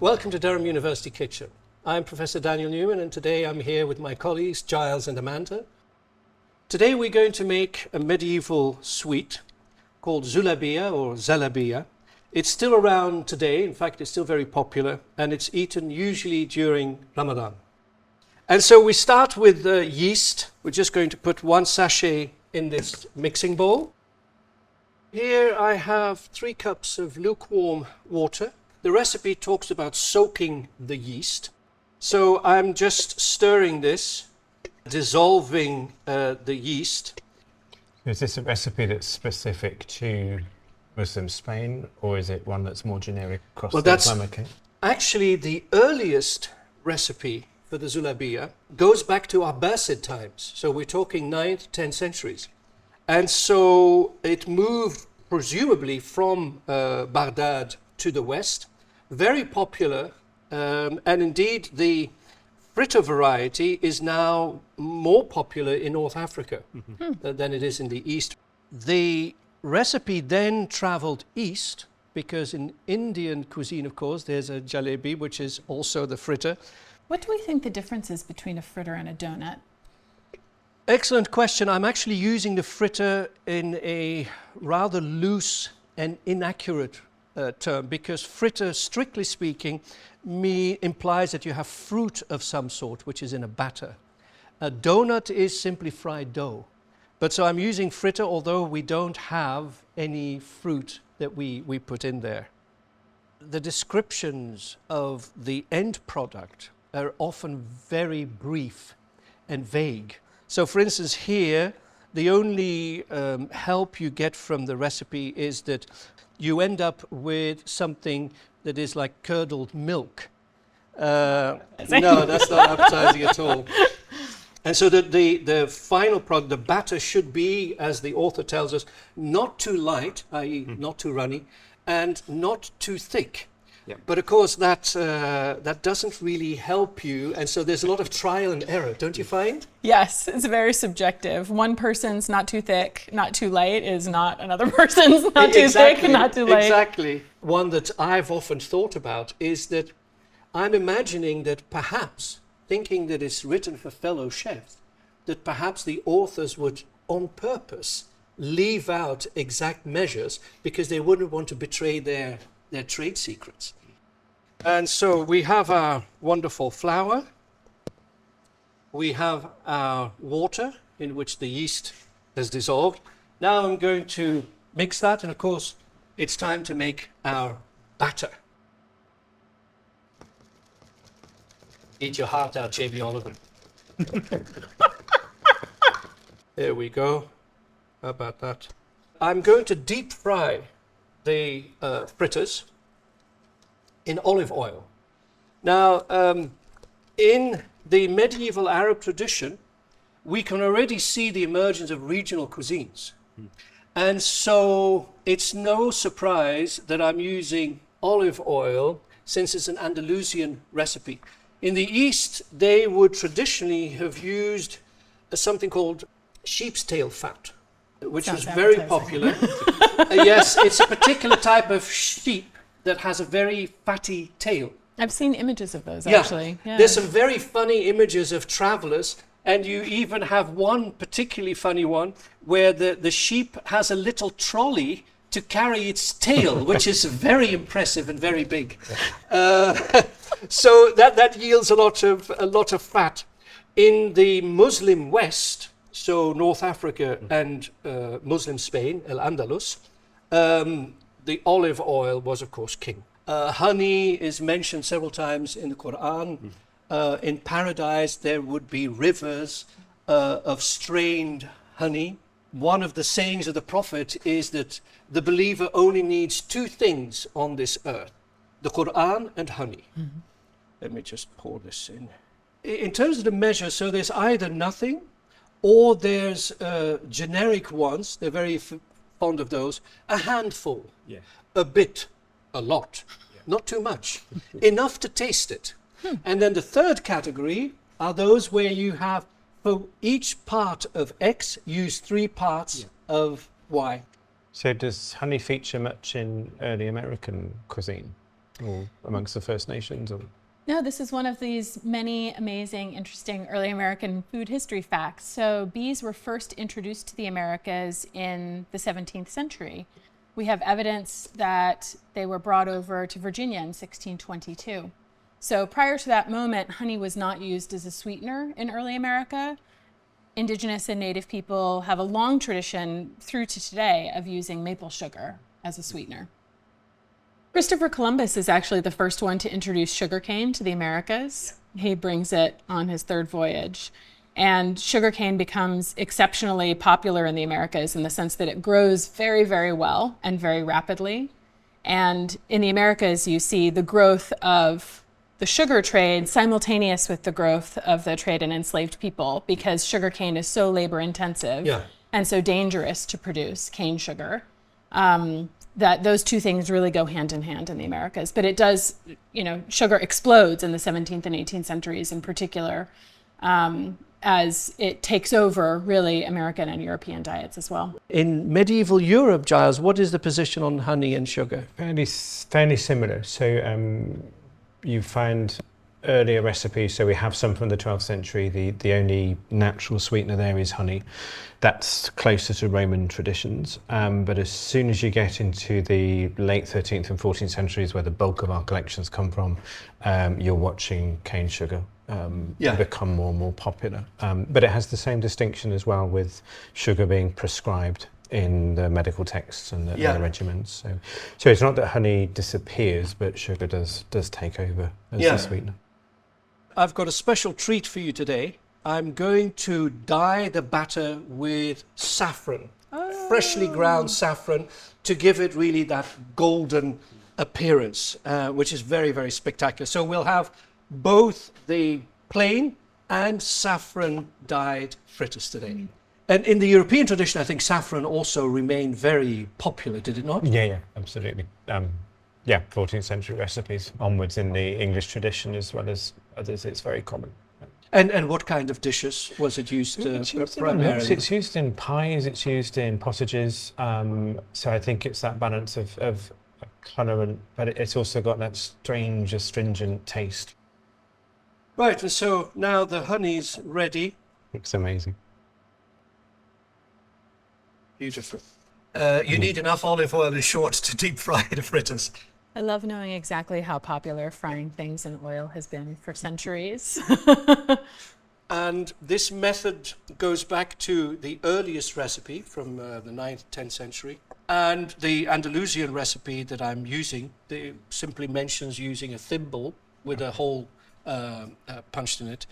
Welcome to Durham University Kitchen. I'm Professor Daniel Newman, and today I'm here with my colleagues Giles and Amanda. Today we're going to make a medieval sweet called zalabiyya or zalabiyya. It's still around today. In fact, it's still very popular, and it's eaten usually during Ramadan. And so we start with yeast. We're just going to put 1 sachet in this mixing bowl. Here I have 3 cups of lukewarm water. The recipe talks about soaking the yeast. So I'm just stirring this, dissolving the yeast. Is this a recipe that's specific to Muslim Spain, or is it one that's more generic across the Islamic? Actually, the earliest recipe for the zalabiyya goes back to Abbasid times. So we're talking 9th, 10th centuries. And so it moved presumably from Baghdad to the west. Very popular, and indeed the fritter variety is now more popular in North Africa than it is in the east. The recipe then traveled east because in Indian cuisine, of course, there's a jalebi, which is also the fritter. What do we think the difference is between a fritter and a donut? Excellent question. I'm actually using the fritter in a rather loose and inaccurate term, because fritter, strictly speaking, implies that you have fruit of some sort, which is in a batter. A donut is simply fried dough. But so I'm using fritter, although we don't have any fruit that we put in there. The descriptions of the end product are often very brief and vague. So for instance, here, the only help you get from the recipe is that you end up with something that is like curdled milk. No, that's not appetizing at all. And so the final product, the batter, should be, as the author tells us, not too light, i.e. not too runny, and not too thick. Yep. But of course that doesn't really help you, and so there's a lot of trial and error, don't you find? Yes, it's very subjective. One person's not too thick, not too light is not another person's not too thick, not too light. Exactly. One that I've often thought about is that I'm imagining that perhaps, thinking that it's written for fellow chefs, that perhaps the authors would on purpose leave out exact measures because they wouldn't want to betray their trade secrets. And so we have our wonderful flour. We have our water in which the yeast has dissolved. Now I'm going to mix that, and of course it's time to make our batter. Eat your heart out, JB Oliver. There we go. How about that? I'm going to deep fry the fritters in olive oil. Now, in the medieval Arab tradition, we can already see the emergence of regional cuisines. And so it's no surprise that I'm using olive oil, since it's an Andalusian recipe. In the East, they would traditionally have used something called sheep's tail fat, which was very popular. Yes, it's a particular type of sheep that has a very fatty tail. I've seen images of those, actually. Yeah. There's some very funny images of travelers, and you even have one particularly funny one where the sheep has a little trolley to carry its tail, which is very impressive and very big. So that yields a lot of fat. In the Muslim West, so North Africa and Muslim Spain, Al-Andalus, the olive oil was, of course, king. Honey is mentioned several times in the Quran. In paradise, there would be rivers of strained honey. One of the sayings of the Prophet is that the believer only needs 2 things on this earth, the Quran and honey. Let me just pour this in. In terms of the measure, so there's either nothing, or there's generic ones, they're very fond of those, a handful, a bit, a lot, not too much, enough to taste it. And then the third category are those where you have, for each part of X, use 3 parts of Y. So does honey feature much in early American cuisine? or amongst the First Nations? Or? No, this is one of these many amazing, interesting early American food history facts. So bees were first introduced to the Americas in the 17th century. We have evidence that they were brought over to Virginia in 1622. So prior to that moment, honey was not used as a sweetener in early America. Indigenous and Native people have a long tradition through to today of using maple sugar as a sweetener. Christopher Columbus is actually the first one to introduce sugarcane to the Americas. He brings it on his third voyage. And sugarcane becomes exceptionally popular in the Americas in the sense that it grows very, very well and very rapidly. And in the Americas, you see the growth of the sugar trade simultaneous with the growth of the trade in enslaved people, because sugarcane is so labor intensive and so dangerous to produce, cane sugar, that those two things really go hand in hand in the Americas. But it does, sugar explodes in the 17th and 18th centuries in particular, as it takes over really American and European diets as well. In medieval Europe, Giles, what is the position on honey and sugar? Fairly similar. So you find earlier recipes, so we have some from the 12th century. The only natural sweetener there is honey. That's closer to Roman traditions. But as soon as you get into the late 13th and 14th centuries, where the bulk of our collections come from, you're watching cane sugar become more and more popular. But it has the same distinction as well, with sugar being prescribed in the medical texts and the regimens. So it's not that honey disappears, but sugar does take over as the sweetener. I've got a special treat for you today. I'm going to dye the batter with saffron, freshly ground saffron, to give it really that golden appearance, which is very, very spectacular. So we'll have both the plain and saffron dyed fritters today. And in the European tradition, I think saffron also remained very popular, did it not? Yeah, absolutely. 14th century recipes onwards in the English tradition as well as others, it's very common. And what kind of dishes was it used primarily? It's used in pies, it's used in potages. So I think it's that balance of colour, but it's also got that strange, astringent taste. Right, and so now the honey's ready. Looks amazing. Beautiful. You need enough olive oil and short to deep fry the fritters. I love knowing exactly how popular frying things in oil has been for centuries. And this method goes back to the earliest recipe from the 9th, 10th century. And the Andalusian recipe that I'm using, it simply mentions using a thimble with a hole punched in it.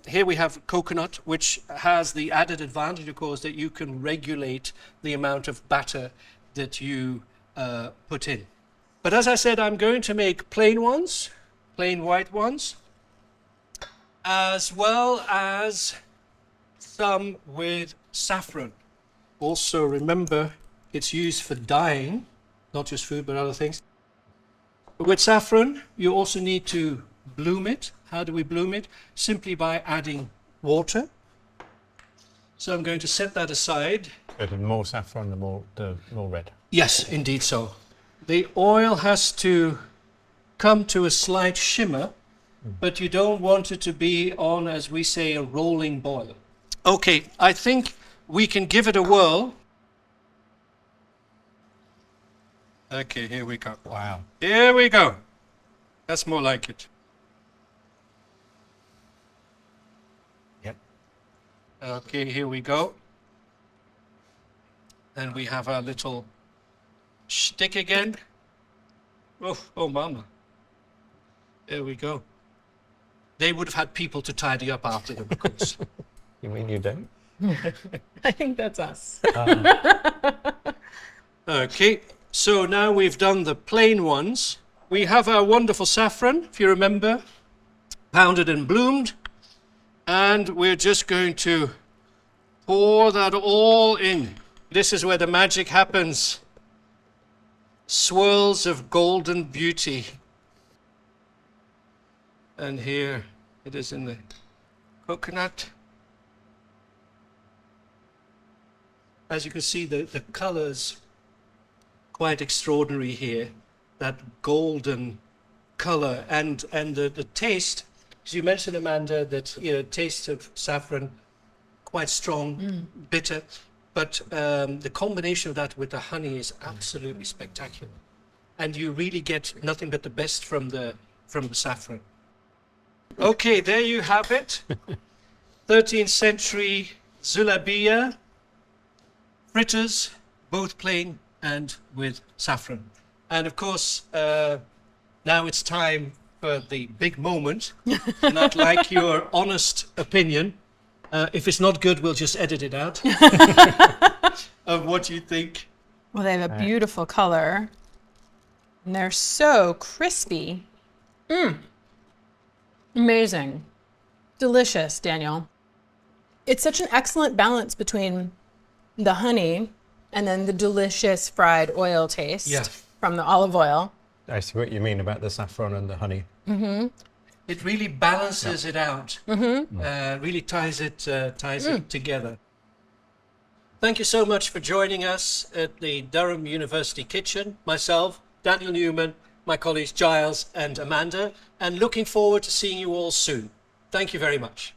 Here we have coconut, which has the added advantage, of course, that you can regulate the amount of batter that you put in. But as I said, I'm going to make plain ones, plain white ones, as well as some with saffron. Also remember, it's used for dyeing, not just food, but other things. With saffron, you also need to bloom it. How do we bloom it? Simply by adding water. So I'm going to set that aside. The more saffron, the more red. Yes, indeed so. The oil has to come to a slight shimmer, but you don't want it to be on, as we say, a rolling boil. Okay, I think we can give it a whirl. Okay, here we go. Wow. Here we go. That's more like it. Yep. Okay, here we go. And we have our little stick again. Oh, mama. There we go. They would have had people to tidy up after them, of course. You mean you don't? I think that's us. Okay, so now we've done the plain ones. We have our wonderful saffron, if you remember, pounded and bloomed. And we're just going to pour that all in. This is where the magic happens. Swirls of golden beauty. And here it is in the coconut. As you can see, the colors quite extraordinary here. that golden color, and the taste, as you mentioned, Amanda, that taste of saffron, quite strong, bitter, but the combination of that with the honey is absolutely spectacular, and you really get nothing but the best from the saffron. Okay, there you have it. 13th century zalabiyya fritters, both plain and with saffron. And of course, now it's time for the big moment, and I'd like your honest opinion. If it's not good, we'll just edit it out. Of what you think. Well, they have a beautiful color, and they're so crispy. Amazing. Delicious, Daniel. It's such an excellent balance between the honey and then the delicious fried oil taste from the olive oil. I see what you mean about the saffron and the honey. It really balances it out. Really ties it together. Thank you so much for joining us at the Durham University Kitchen. Myself, Daniel Newman, my colleagues Giles and Amanda, and looking forward to seeing you all soon. Thank you very much.